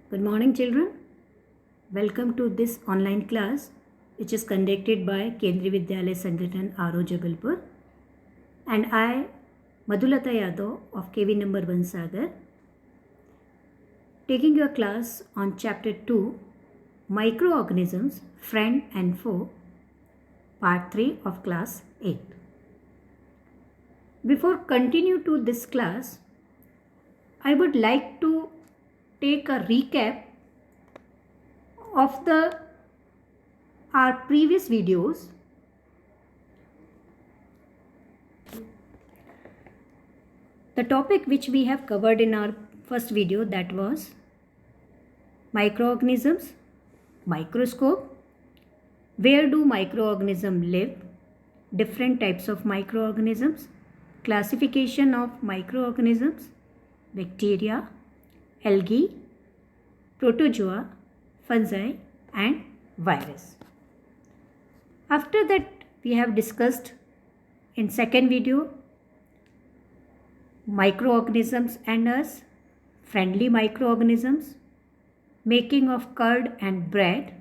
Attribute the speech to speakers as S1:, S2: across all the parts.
S1: Good morning, children. Welcome to this online class, which is conducted by Kendriya Vidyalaya Sangathan RO Jabalpur, and I, Madhulata Yadav of KV number 1 Sagar, taking your class on Chapter 2, Microorganisms, Friend and Foe, Part 3 of Class 8. Before continue to this class, I would like to take a recap of our previous videos. The topic which we have covered in our first video, that was microorganisms, microscope, where do microorganisms live, different types of microorganisms, classification of microorganisms, bacteria, algae, protozoa, fungi and virus. After that, we have discussed in second video microorganisms and us, friendly microorganisms, making of curd and bread,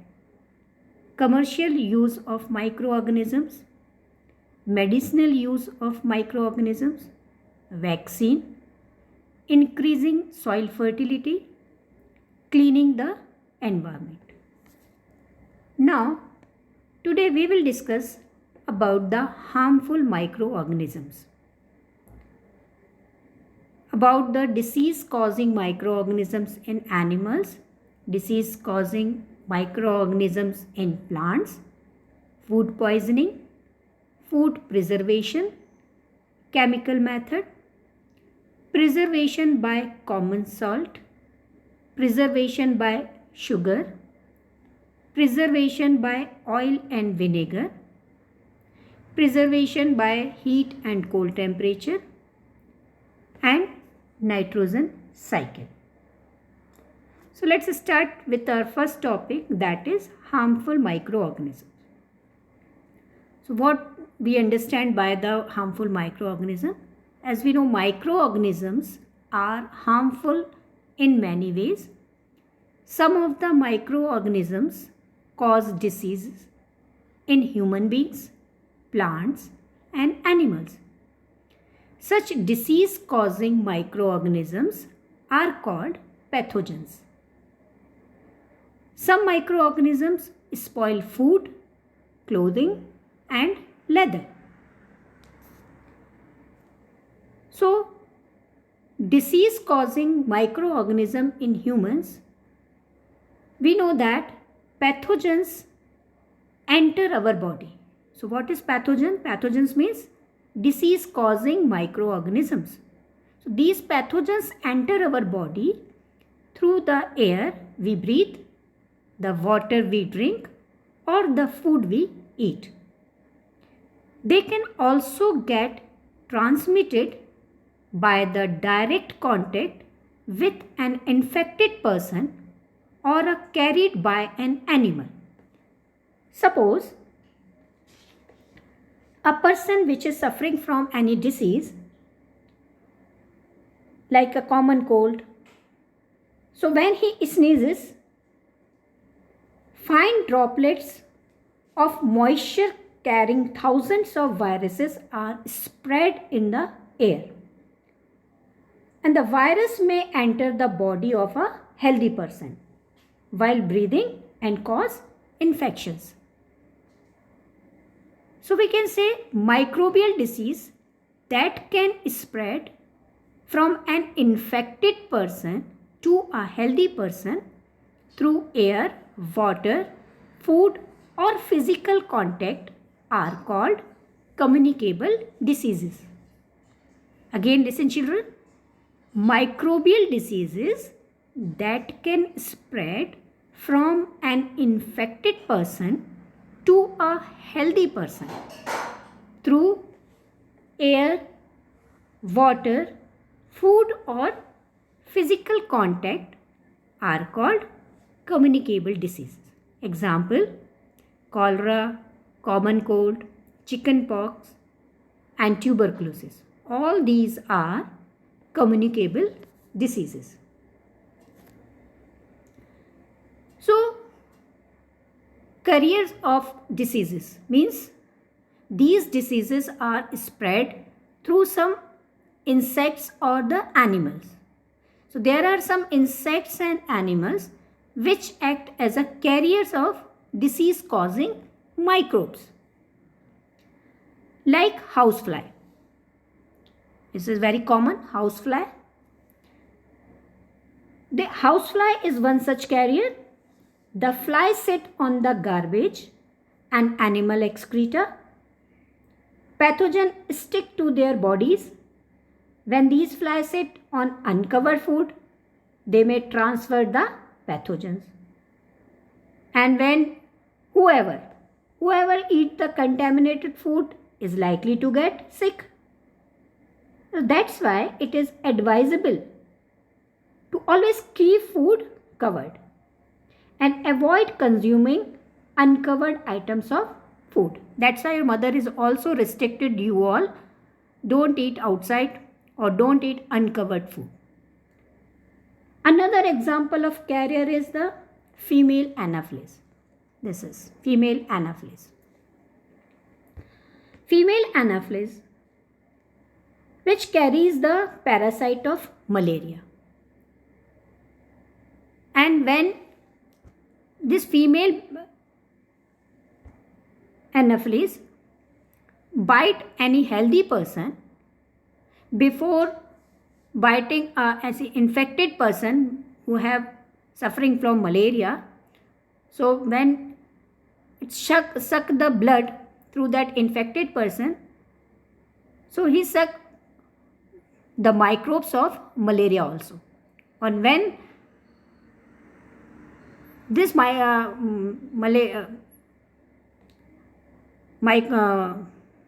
S1: commercial use of microorganisms, medicinal use of microorganisms, vaccine, increasing soil fertility, cleaning the environment. Now, today we will discuss about the harmful microorganisms. About the disease-causing microorganisms in animals, disease-causing microorganisms in plants, food poisoning, food preservation, chemical method, preservation by common salt, preservation by sugar, preservation by oil and vinegar, preservation by heat and cold temperature, and nitrogen cycle. So let's start with our first topic, that is harmful microorganisms. So what we understand by the harmful microorganism? As we know, microorganisms are harmful in many ways. Some of the microorganisms cause diseases in human beings, plants and animals. Such disease-causing microorganisms are called pathogens. Some microorganisms spoil food, clothing and leather. So, disease-causing microorganism in humans, we know that pathogens enter our body. So, what is pathogen? Pathogens means disease-causing microorganisms. So, these pathogens enter our body through the air we breathe, the water we drink, or the food we eat. They can also get transmitted by the direct contact with an infected person or are carried by an animal. Suppose a person which is suffering from any disease like a common cold, so when he sneezes, fine droplets of moisture carrying thousands of viruses are spread in the air, and the virus may enter the body of a healthy person while breathing and cause infections. So we can say microbial disease that can spread from an infected person to a healthy person through air, water, food or physical contact are called communicable diseases. Again, listen children, microbial diseases that can spread from an infected person to a healthy person through air, water, food or physical contact are called communicable diseases. Example, cholera, common cold, chicken pox and tuberculosis. All these are communicable diseases. carriers of diseases, means these diseases are spread through some insects or the animals. So there are some insects and animals which act as a carriers of disease causing microbes, like housefly. This is very common, housefly. The housefly is one such carrier. The flies sit on the garbage and animal excreta. Pathogens stick to their bodies. When these flies sit on uncovered food, they may transfer the pathogens. And when whoever eat the contaminated food is likely to get sick. So that's why it is advisable to always keep food covered and avoid consuming uncovered items of food. That's why your mother is also restricted you all. Don't eat outside or don't eat uncovered food. Another example of carrier is the female Anopheles. This is female Anopheles. Female Anopheles, which carries the parasite of malaria. And when this female Anopheles bite any healthy person, before biting as an infected person who have suffering from malaria, so when it suck the blood through that infected person, so he suck the microbes of malaria also. And when this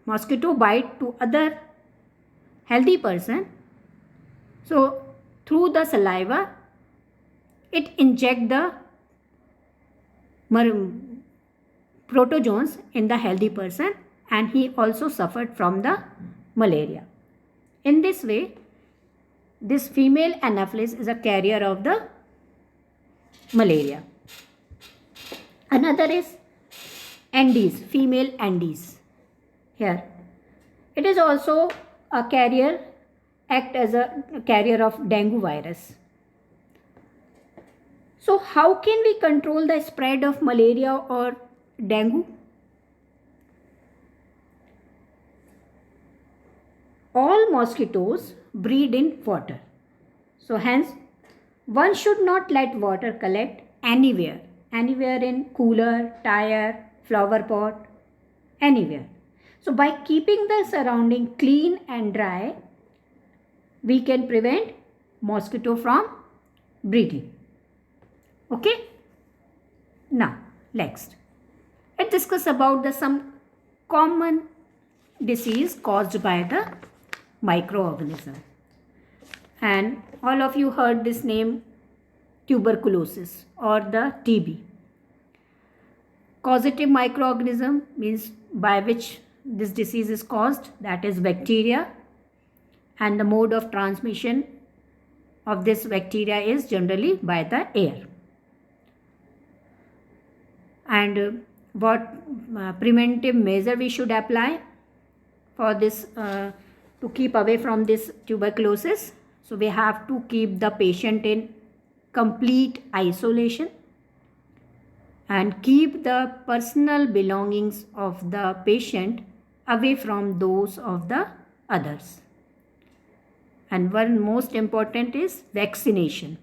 S1: mosquito bite to other healthy person, so through the saliva it inject the protozoans in the healthy person, and he also suffered from the malaria. In this way, this female Anopheles is a carrier of the malaria. Another is Andes, female Andes. Here, it is also a carrier, act as a carrier of dengue virus. So how can we control the spread of malaria or dengue? All mosquitoes breed in water. So hence, one should not let water collect anywhere in cooler, tire, flower pot, anywhere. So by keeping the surrounding clean and dry, we can prevent mosquito from breeding. Okay? Now, next, let's discuss about some common disease caused by the microorganism. And all of you heard this name, tuberculosis or the TB. Causative microorganism means by which this disease is caused, that is bacteria, and the mode of transmission of this bacteria is generally by the air. And what preventive measure we should apply for this to keep away from this tuberculosis? So we have to keep the patient in complete isolation and keep the personal belongings of the patient away from those of the others. And one most important is vaccination.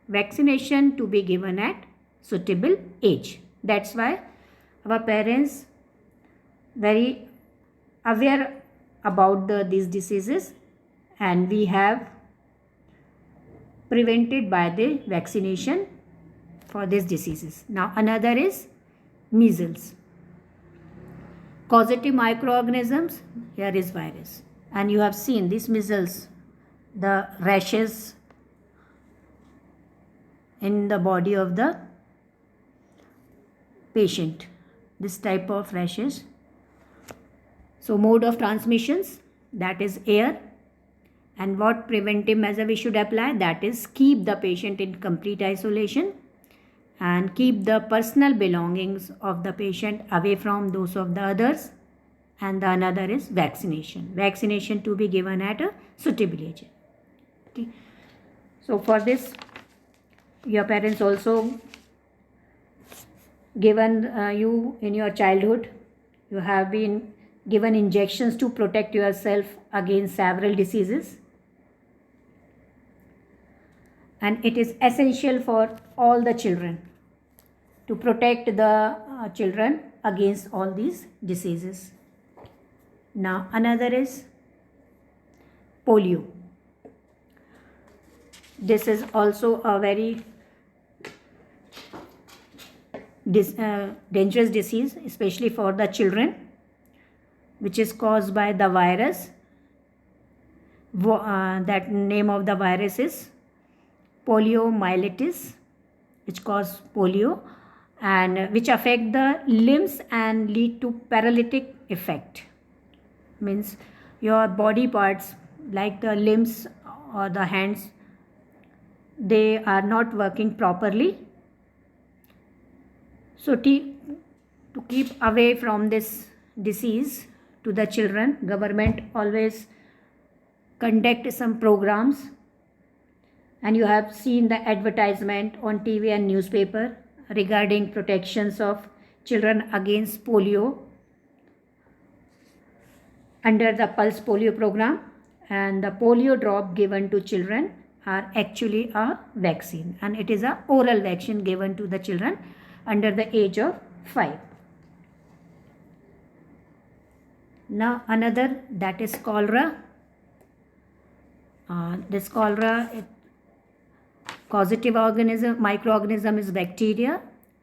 S1: Vaccination to be given at suitable age. That's why our parents very aware about these diseases, and we have prevented by the vaccination for these diseases. Now another is measles. Causative microorganisms, here is virus, and you have seen this measles, the rashes in the body of the patient, this type of rashes. So mode of transmissions, that is air, and what preventive measure we should apply, that is keep the patient in complete isolation and keep the personal belongings of the patient away from those of the others. And the another is vaccination. Vaccination to be given at a suitable age. Okay. So for this, your parents also given you in your childhood, you have been given injections to protect yourself against several diseases. And it is essential for all the children to protect the children against all these diseases. Now another is polio. This is also a very dangerous disease, especially for the children, which is caused by the virus. That name of the virus is poliomyelitis, which cause polio and which affect the limbs and lead to paralytic effect. Means your body parts like the limbs or the hands, they are not working properly. So to keep away from this disease to the children, government always conduct some programs, and you have seen the advertisement on TV and newspaper regarding protections of children against polio under the Pulse Polio program, and the polio drop given to children are actually a vaccine, and it is a oral vaccine given to the children under the age of 5. Now another, that is cholera. This cholera, causative microorganism is bacteria,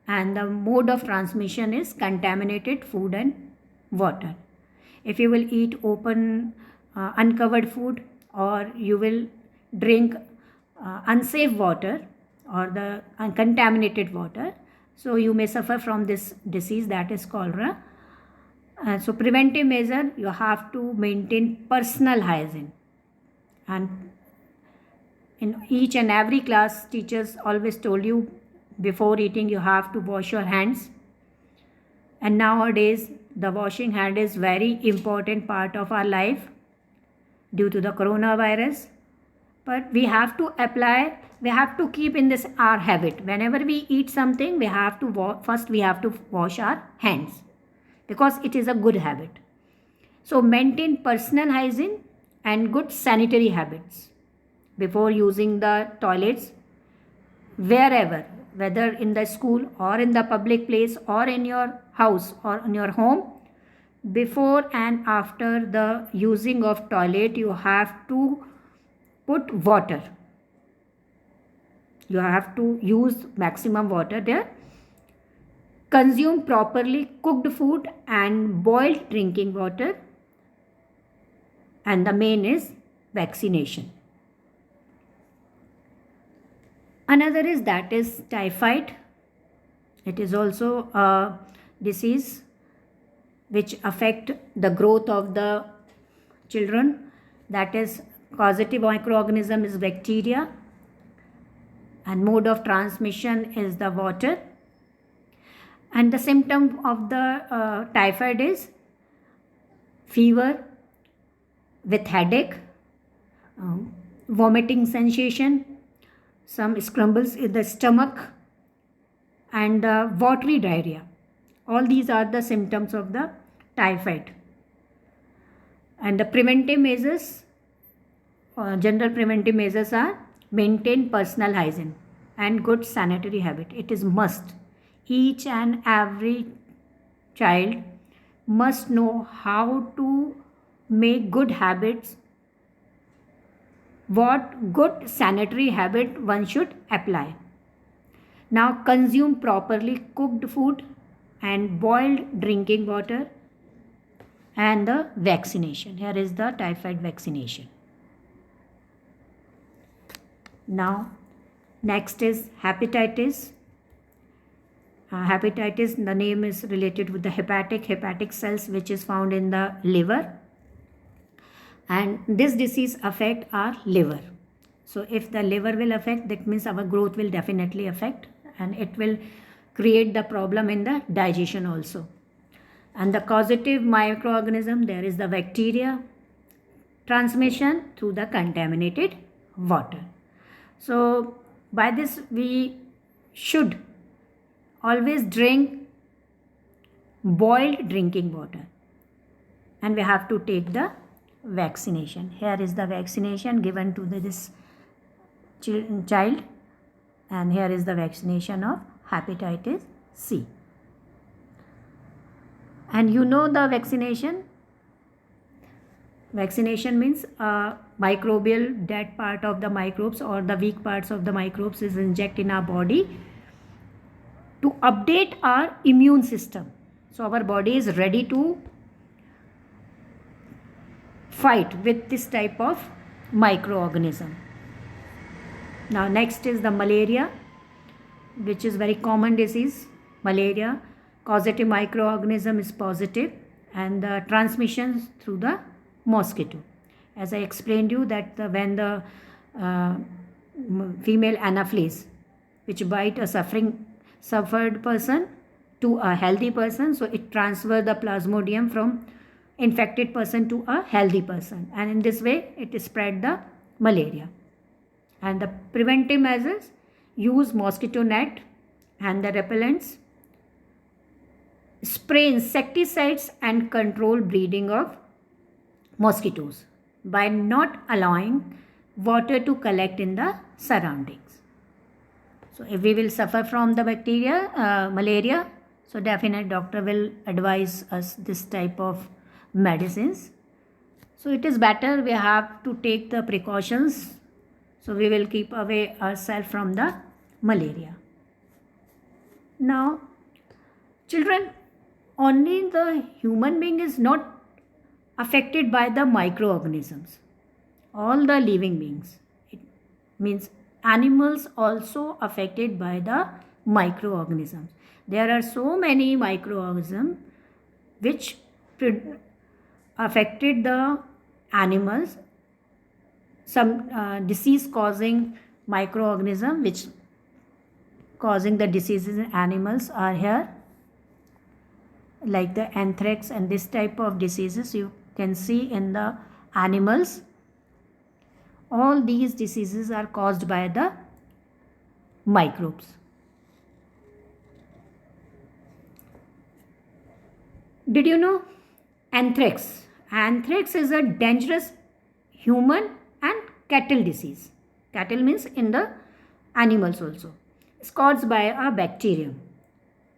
S1: and the mode of transmission is contaminated food and water. If you will eat open uncovered food, or you will drink unsafe water or the contaminated water, so you may suffer from this disease, that is cholera. So preventive measure, you have to maintain personal hygiene, and in each and every class teachers always told you before eating you have to wash your hands. And nowadays the washing hand is very important part of our life due to the coronavirus, but we have to apply, we have to keep in this our habit. Whenever we eat something, we have to first we have to wash our hands, because it is a good habit. So maintain personal hygiene and good sanitary habits before using the toilets wherever, whether in the school or in the public place or in your house or in your home. Before and after the using of toilet, you have to put water. You have to use maximum water there. Consume properly cooked food and boiled drinking water. And the main is vaccination. Another is, that is typhoid. It is also a disease which affect the growth of the children. That is, causative microorganism is bacteria, and mode of transmission is the water. And the symptom of the typhoid is fever with headache, vomiting sensation, some scrambles in the stomach, and watery diarrhea. All these are the symptoms of the typhoid. And the preventive measures, general preventive measures are maintain personal hygiene and good sanitary habit. It is must. Each and every child must know how to make good habits, what good sanitary habit one should apply. Now consume properly cooked food and boiled drinking water, and the vaccination. Here is the typhoid vaccination. Now next is hepatitis. Hepatitis, the name is related with the hepatic cells which is found in the liver, and this disease affect our liver. So if the liver will affect, that means our growth will definitely affect, and it will create the problem in the digestion also. And the causative microorganism, there is the bacteria, transmission through the contaminated water. So by this we should always drink boiled drinking water, and we have to take the vaccination. Here is the vaccination given to this child, and here is the vaccination of hepatitis C. And you know the vaccination means microbial dead part of the microbes or the weak parts of the microbes is injected in our body to update our immune system. So our body is ready to fight with this type of microorganism. Now next is the malaria, which is very common disease. Malaria, causative microorganism is positive, and the transmission through the mosquito. As I explained you that when the female anopheles, which bite a suffered person to a healthy person, so it transfers the plasmodium from infected person to a healthy person, and in this way it spread the malaria. And the preventive measures, use mosquito net and the repellents, spray insecticides and control breeding of mosquitoes by not allowing water to collect in the surroundings. So if we will suffer from the malaria, so definitely doctor will advise us this type of medicines. So it is better we have to take the precautions, so we will keep away ourselves from the malaria. Now children, only the human being is not affected by the microorganisms. All the living beings, it means animals also affected by the microorganisms. There are so many microorganisms which affected the animals. Some disease causing microorganism which causing the diseases in animals are here, like the anthrax and this type of diseases you can see in the animals. All these diseases are caused by the microbes. Did you know anthrax? Anthrax is a dangerous human and cattle disease. Cattle means in the animals also. It's caused by a bacterium.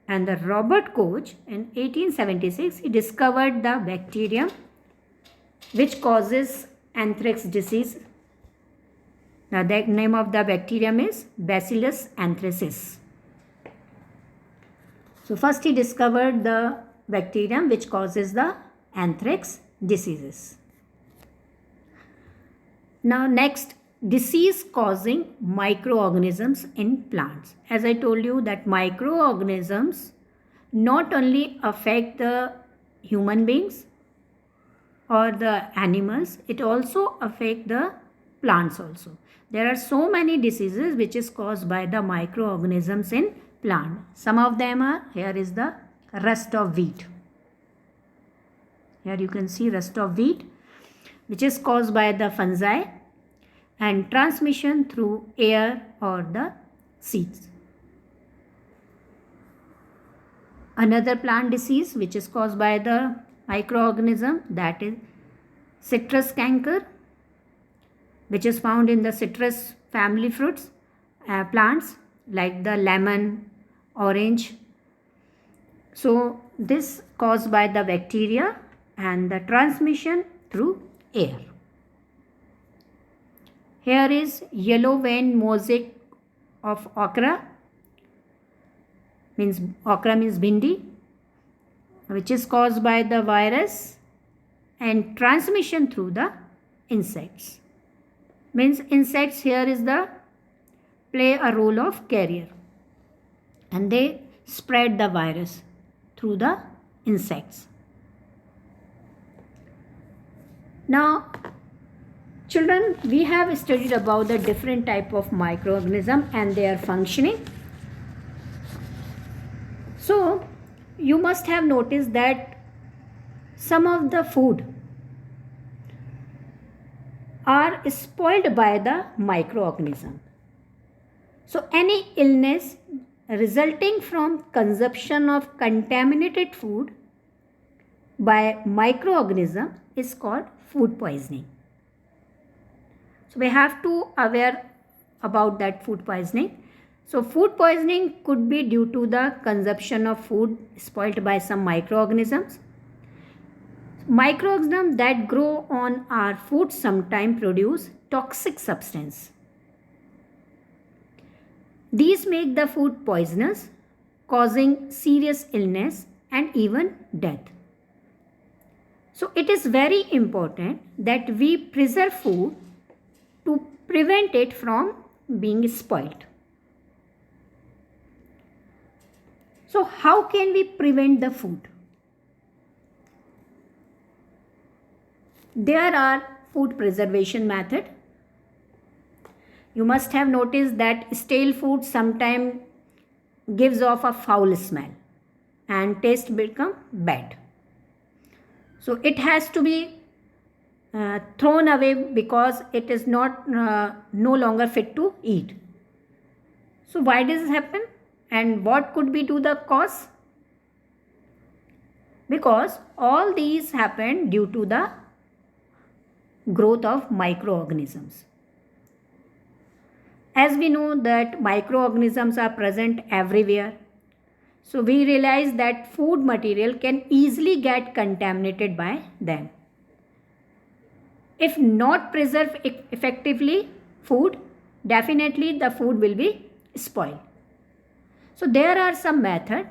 S1: And the Robert Koch in 1876, he discovered the bacterium which causes anthrax disease. Now the name of the bacterium is Bacillus anthracis. So first he discovered the bacterium which causes the anthrax diseases. Now next, disease causing microorganisms in plants. As I told you that microorganisms not only affect the human beings or the animals, it also affect the plants also. There are so many diseases which is caused by the microorganisms in plant. Some of them are, here is the rust of wheat. Here you can see rust of wheat, which is caused by the fungi and transmission through air or the seeds. Another plant disease which is caused by the microorganism, that is citrus canker, which is found in the citrus family fruits, plants like the lemon, orange. So this caused by the bacteria and the transmission through air. Here is yellow vein mosaic of okra, means bhindi, which is caused by the virus and transmission through the insects. Means insects here is the play a role of carrier, and they spread the virus through the insects. Now children, we have studied about the different type of microorganism and their functioning. So you must have noticed that some of the food are spoiled by the microorganism. So any illness resulting from consumption of contaminated food by microorganism is called food poisoning. So we have to aware about that food poisoning. So food poisoning could be due to the consumption of food spoiled by some microorganisms. Microorganisms that grow on our food sometimes produce toxic substance. These make the food poisonous, causing serious illness and even death. So it is very important that we preserve food to prevent it from being spoiled. So how can we prevent the food? There are food preservation methods. You must have noticed that stale food sometimes gives off a foul smell and taste become bad. So it has to be thrown away because it is not no longer fit to eat. So why does this happen and what could be to the cause? Because all these happen due to the growth of microorganisms. As we know that microorganisms are present everywhere, so we realize that food material can easily get contaminated by them. If not preserved effectively food, definitely the food will be spoiled. So there are some methods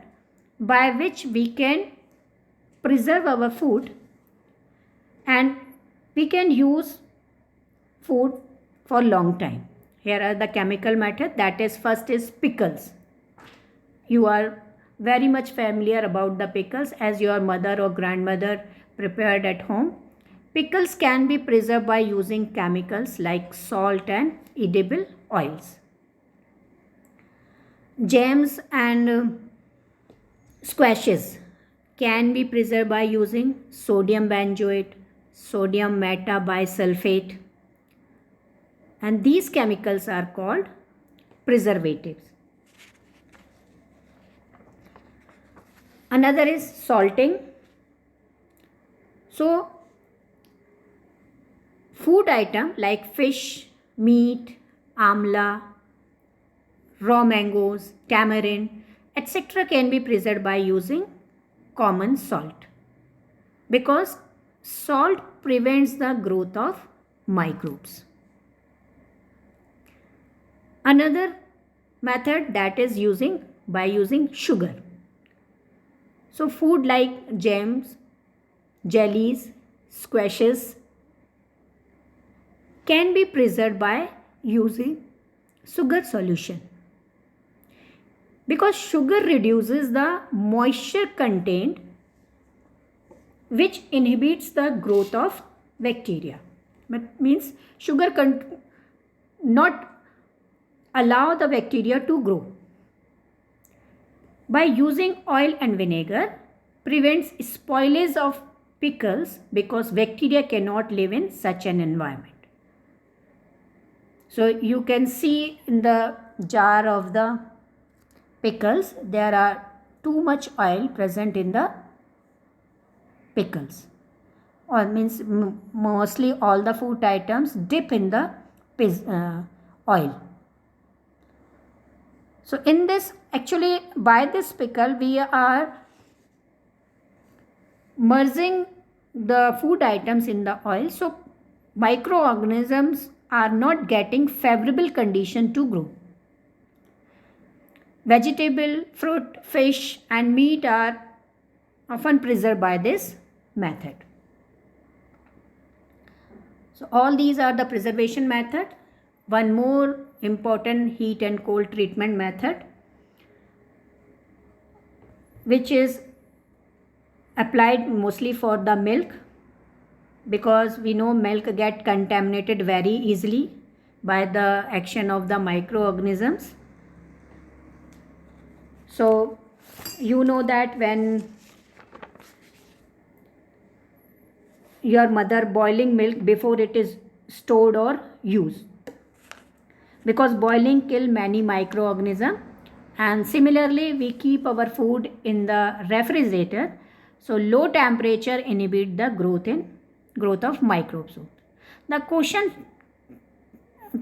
S1: by which we can preserve our food and we can use food for long time. Here are the chemical method. That is, first is pickles. You are very much familiar about the pickles as your mother or grandmother prepared at home. Pickles can be preserved by using chemicals like salt and edible oils. Jams and squashes can be preserved by using sodium benzoate, sodium metabisulfate, and these chemicals are called preservatives. Another is salting. So food item like fish, meat, amla, raw mangoes, tamarind, etc. can be preserved by using common salt because salt prevents the growth of microbes. Another method that is by using sugar. So food like jams, jellies, squashes can be preserved by using sugar solution because sugar reduces the moisture content which inhibits the growth of bacteria. That means sugar not allow the bacteria to grow. By using oil and vinegar prevents spoilage of pickles because bacteria cannot live in such an environment. So you can see in the jar of the pickles there are too much oil present in the pickles, or means mostly all the food items dip in the oil. So in this, actually by this pickle we are merging the food items in the oil, so microorganisms are not getting favorable condition to grow. Vegetable, fruit, fish and meat are often preserved by this method. So all these are the preservation method. One more important heat and cold treatment method which is applied mostly for the milk because we know milk get contaminated very easily by the action of the microorganisms. So you know that when your mother boiling milk before it is stored or used, because boiling kill many microorganisms, and similarly we keep our food in the refrigerator, so low temperature inhibit the growth of microbes. The question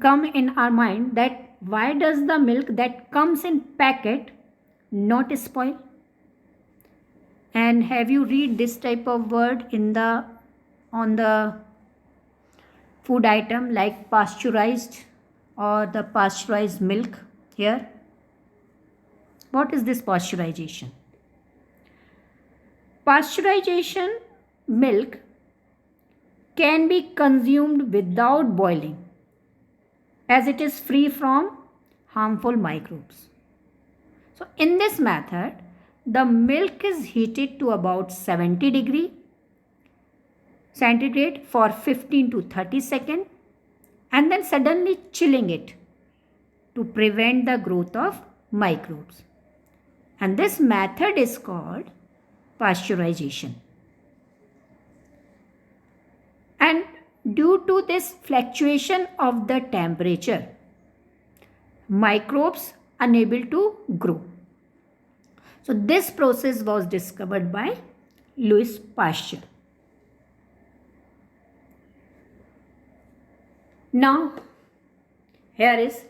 S1: come in our mind that why does the milk that comes in packet not spoil? And have you read this type of word in the on the food item like pasteurized or the pasteurized milk here? What is this pasteurization? Pasteurization milk can be consumed without boiling as it is free from harmful microbes. So in this method, the milk is heated to about 70 degree centigrade for 15 to 30 seconds and then suddenly chilling it to prevent the growth of microbes. And this method is called pasteurization. And due to this fluctuation of the temperature, microbes unable to grow. So this process was discovered by Louis Pasteur. Now, here is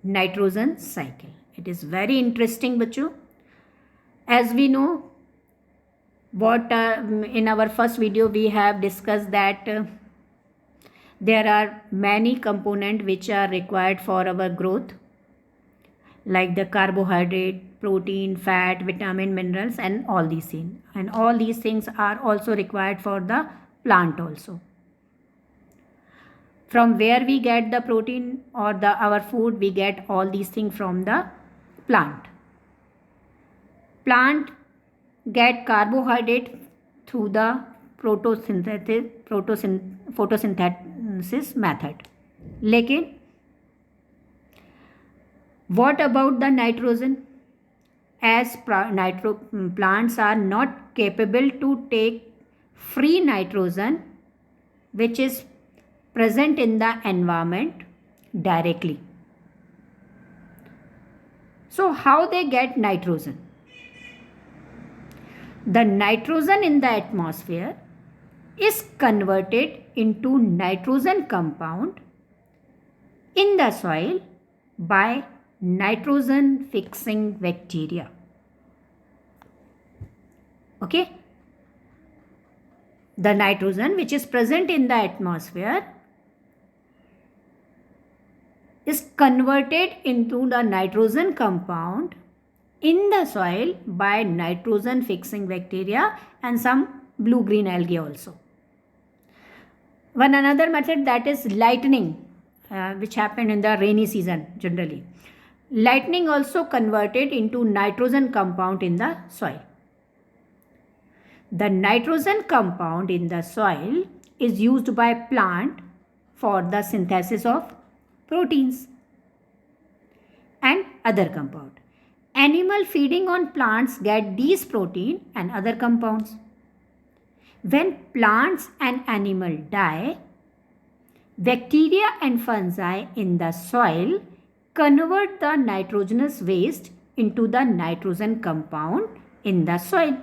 S1: nitrogen cycle. It is very interesting, bachcho. As we know, what in our first video we have discussed that there are many components which are required for our growth, like the carbohydrate, protein, fat, vitamin, minerals, and all these things. And all these things are also required for the plant also. From where we get the protein or our food, we get all these things from the plant. Plant get carbohydrate through the photosynthesis method. लेकिन what about the nitrogen? As plants are not capable to take free nitrogen which is present in the environment directly. So how they get nitrogen? The nitrogen in the atmosphere is converted into nitrogen compound in the soil by nitrogen fixing bacteria. Okay? The nitrogen which is present in the atmosphere is converted into the nitrogen compound in the soil by nitrogen fixing bacteria and some blue green algae also. One another method, that is lightning, which happened in the rainy season generally. Lightning also converted into nitrogen compound in the soil. The nitrogen compound in the soil is used by plant for the synthesis of proteins and other compound. Animal feeding on plants get these protein and other compounds. When plants and animal die, bacteria and fungi in the soil convert the nitrogenous waste into the nitrogen compound in the soil,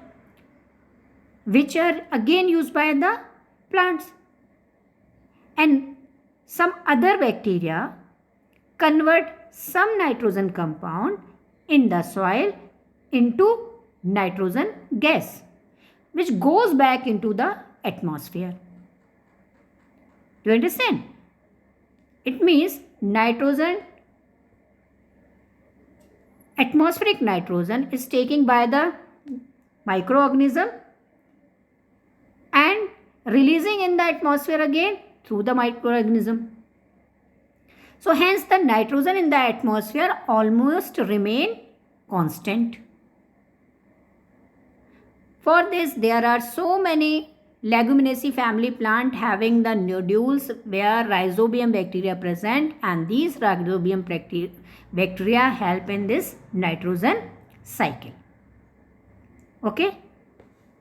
S1: which are again used by the plants. And some other bacteria convert some nitrogen compound in the soil into nitrogen gas, which goes back into the atmosphere. Do you understand? It means atmospheric nitrogen is taken by the microorganism and releasing in the atmosphere again through the microorganism. So hence the nitrogen in the atmosphere almost remain constant. For this, there are so many Leguminaceae family plant having the nodules where rhizobium bacteria present, and these rhizobium bacteria help in this nitrogen cycle. Okay,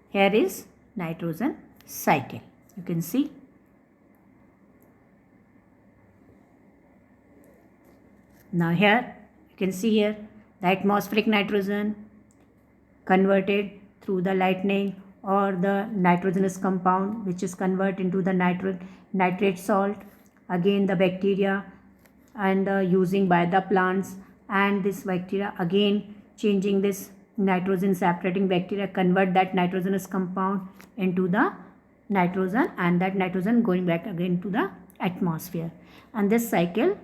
S1: here is nitrogen cycle. You can see. Now here you can see here the atmospheric nitrogen converted through the lightning, or the nitrogenous compound which is converted into the nitrate salt, again the bacteria and using by the plants, and this bacteria again changing this nitrogen separating bacteria convert that nitrogenous compound into the nitrogen, and that nitrogen going back again to the atmosphere, and this cycle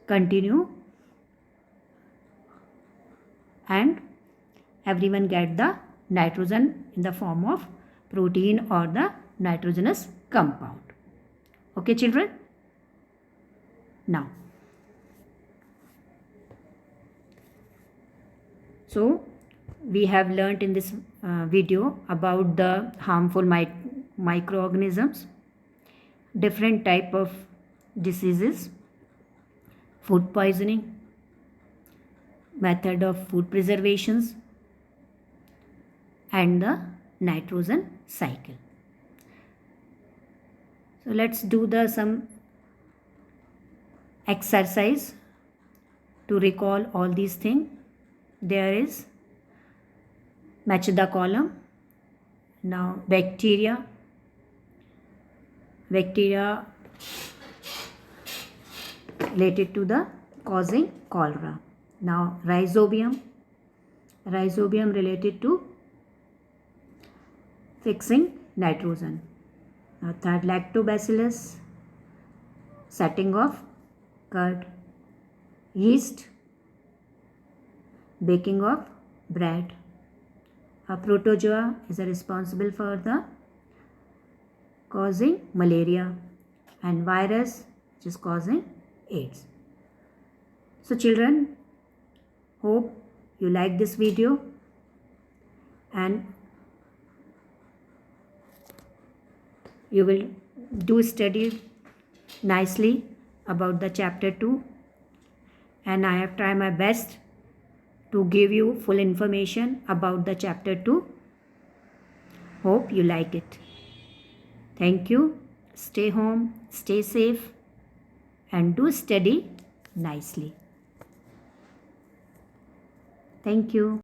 S1: continue and everyone get the nitrogen in the form of protein or the nitrogenous compound. Okay children, now so we have learnt in this video about the harmful microorganisms, different type of diseases, food poisoning, method of food preservations, and the nitrogen cycle. So let's do some exercise to recall all these things. There is match the column. Now bacteria related to the causing cholera. Now rhizobium related to fixing nitrogen. Now third, lactobacillus, setting of curd. Yeast, baking of bread. A protozoa is responsible for the causing malaria, and virus which is causing AIDS. So children, hope you like this video and you will do study nicely about the chapter 2, and I have tried my best to give you full information about the chapter 2. Hope you like it. Thank you. Stay home, stay safe, and do study nicely. Thank you.